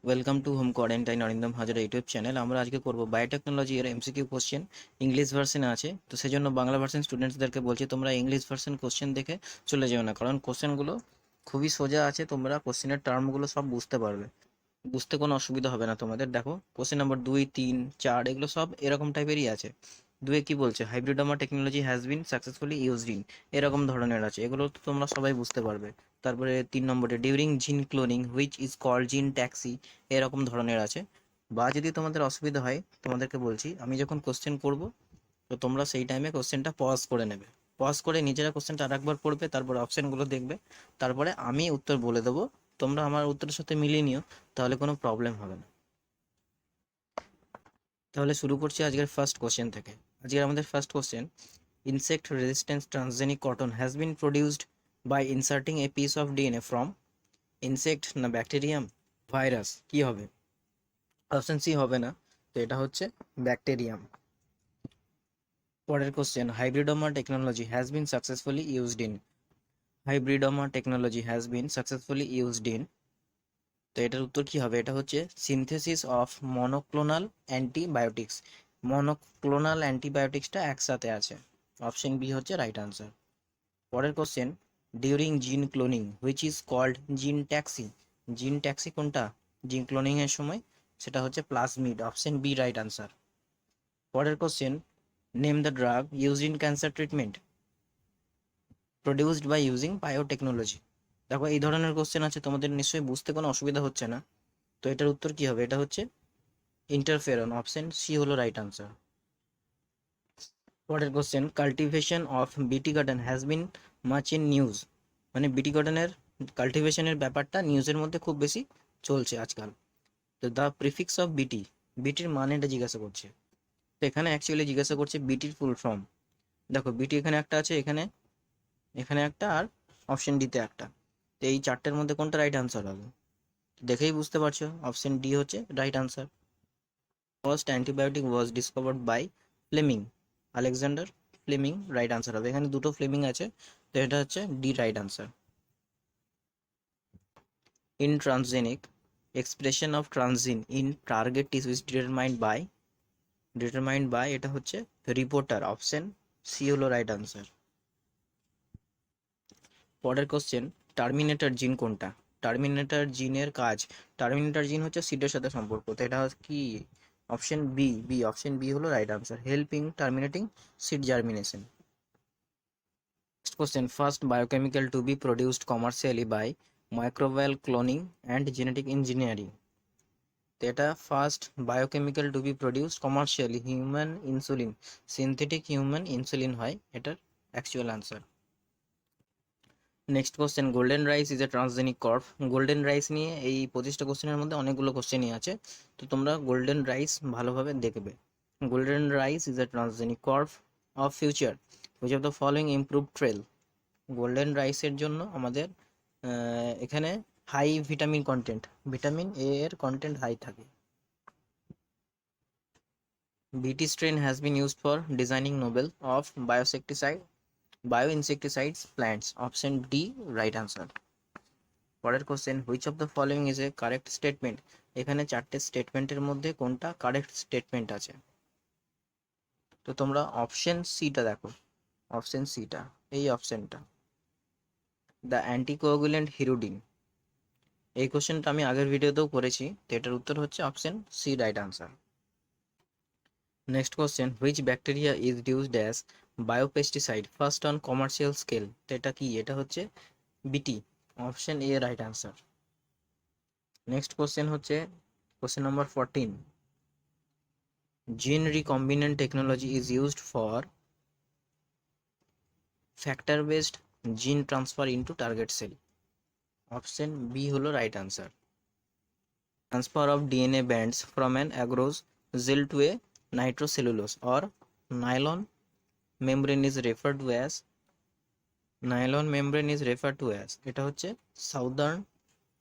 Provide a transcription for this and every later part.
Welcome to home quarantine Arindam Hazra YouTube channel. আমরা আজকে করব বায়োটেকনোলজি এর এমসিকিউ কোশ্চেন। ইংলিশ ভার্সনে আছে, তো সেজন্য বাংলা ভার্সন স্টুডেন্টসদেরকে বলছি তোমরা ইংলিশ ভার্সন কোশ্চেন দেখে চলে যেও না, কারণ কোশ্চেনগুলো খুবই সোজা আছে। তোমরা কোশ্চেনের টার্মগুলো সব বুঝতে পারবে, বুঝতে কোনো অসুবিধা হবে না তোমাদের। দেখো কোশ্চেন নাম্বার 2, 3, 4 এগুলো সব এরকম টাইপেরই আছে। দুয়ে কি বলছে, hybridoma technology has been successfully used in, এরকম ধরনের আছে, এগুলো তো তোমরা সবাই বুঝতে পারবে। তারপরে 3 নম্বরে during gene cloning which is called gene taxi, এরকম ধরনের আছে। বা যদি তোমাদের অসুবিধা হয়, তোমাদেরকে বলছি আমি যখন কোশ্চেন করব, তো তোমরা সেই টাইমে কোশ্চেনটা পজ করে নেবে, পজ করে নিজেরা কোশ্চেনটা আরেকবার পড়বে, তারপরে অপশানগুলো দেখবে, তারপরে আমি উত্তর বলে দেবো, তোমরা আমার উত্তরের সাথে মিলিয়ে নিও, তাহলে কোনো প্রবলেম হবে না। তাহলে শুরু করছি আজকের ফার্স্ট কোশ্চেন থেকে। আজকের আমাদের first question, insect resistance transgenic cotton has been produced by inserting a piece of DNA from insect না ব্যাকটেরিয়াম ভাইরাস, কি হবে? অপশন সি হবে না, তো এটা হচ্ছে ব্যাকটেরিয়াম। পরের question, hybridoma technology has been successfully used in, hybridoma technology has been successfully used in, তো এটার উত্তর কি হবে? এটা হচ্ছে synthesis of monoclonal antibiotics. Monoclonal অ্যান্টিবায়োটিক্সটা একসাথে আছে, অপশন বি হচ্ছে রাইট আনসার। পরের question, during gene cloning which is called gene taxi, gene taxi কোনটা জিন ক্লোনিং এর সময়? সেটা হচ্ছে plasmid, option B right answer. পরের question, name the drug use in cancer treatment produced by using biotechnology. দেখো এই ধরনের কোশ্চেন আছে, তোমাদের নিশ্চয়ই বুঝতে কোনো অসুবিধা হচ্ছে না, তো এটার উত্তর কি হবে? এটা হচ্ছে ইন্টারফেরন, অপশন সি হলো রাইট আনসার। পরের কোশ্চেন, কাল্টিভেশন অফ বিটি garden has been much in news, মানে বিটি গার্ডেনের কাল্টিভেশনের ব্যাপারটা নিউজের মধ্যে খুব বেশি চলছে আজকাল। তো দ্য প্রিফিক্স অফ বিটি, বিটির মানেটা জিজ্ঞাসা করছে, তো এখানে অ্যাকচুয়ালি জিজ্ঞাসা করছে বিটির ফুল ফর্ম। দেখো বিটি এখানে একটা আছে, এখানে এখানে একটা, আর অপশন ডিতে একটা, তো এই চারটের মধ্যে কোনটা রাইট আনসার হবে? দেখেই বুঝতে পারছো, অপশন ডি হচ্ছে right answer. First antibiotic was discovered by Fleming, Alexander Fleming, right answer হবে। এখানে দুটো ফ্লেমিং আছে, তো এটা হচ্ছে D right answer. In transgenic expression of transgene in target tissue is determined by, এটা হচ্ছে রিপোর্টার, অপশন সি হলো রাইট আনসার। পরের কোশ্চেন, টার্মিনেটর জিন কোনটা? টার্মিনেটর জিনের কাজ, টার্মিনেটর জিন হচ্ছে সিডের সাথে সম্পর্ক, তো এটা কি? অপশন বি, অপশন বি হলো right answer, help in terminating seed germination. Next question, first biochemical to be produced commercially by microbial cloning and genetic engineering, তো এটা first biochemical to be produced commercially human insulin, synthetic human insulin হয় এটার actual answer. Next question, golden rice is a transgenic crop, golden rice নিয়ে এই 25টা কোশ্চেনের মধ্যে অনেকগুলো কোশ্চেনই আছে, তো তোমরা গোল্ডেন রাইস ভালোভাবে দেখবে। Golden rice is a transgenic crop of future which of the following improve trait, গোল্ডেন রাইসের জন্য আমাদের এখানে high vitamin content, vitamin A এর কন্টেন্ট হাই থাকে। BT strain has been used for designing novel of bioinsecticides plants, option D right answer. পরের question, which of the following is a correct statement, এখানে চারটে স্টেটমেন্টের মধ্যে কোনটা correct statement আছে? তো তোমরা অপশন সিটা দেখো, অপশন সিটা, এই অপশনটা, দ্য অ্যান্টিকোয়াগুলেন্ট হিরুডিন, এই কোশ্চেনটা আমি আগের ভিডিওতেও করেছি, তো এটার উত্তর হচ্ছে option C right answer. Next question, which bacteria is used as biopesticide first on commercial scale, তো এটা কি? এটা হচ্ছে BT, option A right answer. Next question হচ্ছে question number 14, gene recombinant technology is used for factor based gene transfer into target cell, option B হলো right answer. Transfer of DNA bands from an agarose gel to a nitrocellulose or nylon membrane is referred to as, nylon membrane is refer to as, এটা হচ্ছে Southern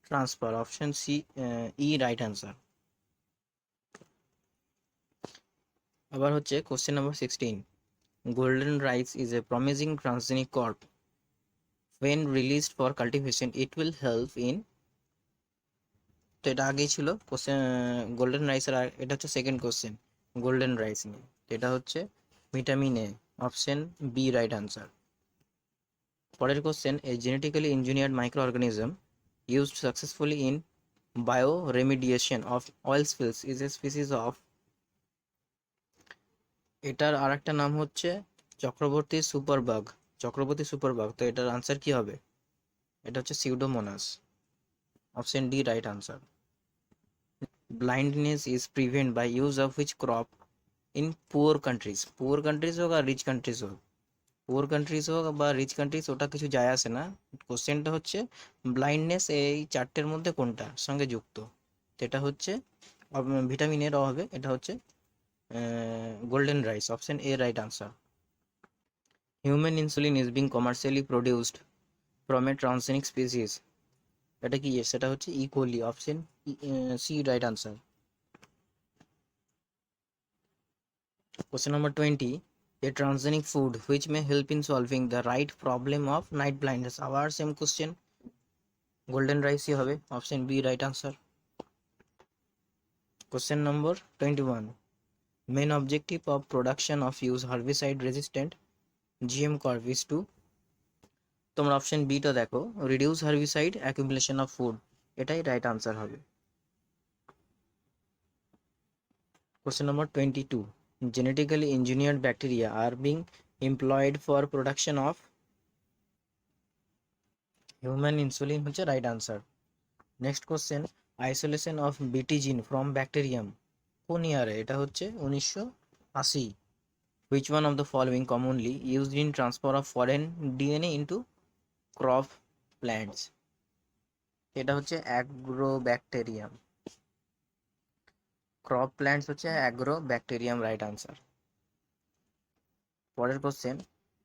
transfer, option C ই right answer. আবার হচ্ছে question number 16, golden rice is a promising transgenic crop when released for cultivation it will help in, তো এটা আগেই ছিল question golden রাইসের, এটা হচ্ছে সেকেন্ড কোশ্চেন গোল্ডেন রাইস নিয়ে। তো এটা হচ্ছে vitamin A, option B right answer. পরের question, a genetically engineered microorganism used successfully in bioremediation of oil spills is a species of. এটার আর একটা নাম হচ্ছে চক্রবর্তী সুপারবাগ, চক্রবর্তী সুপারবাগ। তো এটার আনসার কি হবে? এটা হচ্ছে pseudomonas, option D right answer. Blindness is prevent by use of which crop in poor countries, poor countries হোক আর রিচ কান্ট্রিজ হোক, পুয়ার কান্ট্রিজ হোক বা রিচ কান্ট্রিজ, ওটা কিছু যায় আসে না। কোশ্চেনটা হচ্ছে ব্লাইন্ডনেস এই চারটের মধ্যে কোনটার সঙ্গে যুক্ত। তো এটা হচ্ছে ভিটামিনের অভাবে, এটা হচ্ছে golden rice, option A right answer. Human insulin is being commercially produced from a transgenic species, এটা কি? সেটা হচ্ছে E coli, option C right answer. Question number 20. A transgenic food which may help in solving the right problem of night blindness. আবার same question. Golden rice ই হবে, option B right answer. Question number 21. Main objective of production of use herbicide resistant GM crop is to, তোমরা option B টা দেখো, reduce herbicide accumulation of food, এটাই right answer হবে। Question number 22. Genetically engineered bacteria are being employed for production of human insulin, হচ্ছে right answer. Next question, isolation of BT gene from bacterium কোন ইয়ারে? এটা হচ্ছে 1980। Which one of the following commonly used in transfer of foreign DNA into crop plants? এটা হচ্ছে agrobacterium, crop plants হচ্ছে agrobacterium, right answer. পরের question,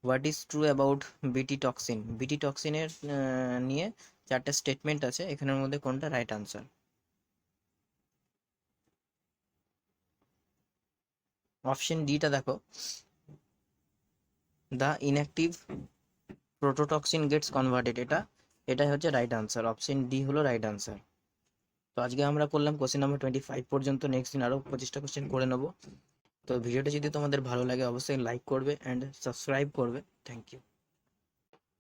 what is true about BT toxin? BT টক্সিনের নিয়ে চারটে statement আছে, এখানের মধ্যে কোনটা রাইট আনসার? অপশন ডিটা দেখো, দ্য ইনঅ্যাক্টিভ প্রোটোটক্সিন গেটস কনভার্টেড, এটাই হচ্ছে রাইট আনসার, অপশন ডি হলো রাইট আনসার। তো আজকে আমরা করলাম কোশ্চেন নাম্বার 25 পর্যন্ত, নেক্সট দিন আরও 25টা কোশ্চেন করে নেবো। তো ভিডিওটা যদি তোমাদের ভালো লাগে অবশ্যই লাইক করবে অ্যান্ড সাবস্ক্রাইব করবে। Thank you.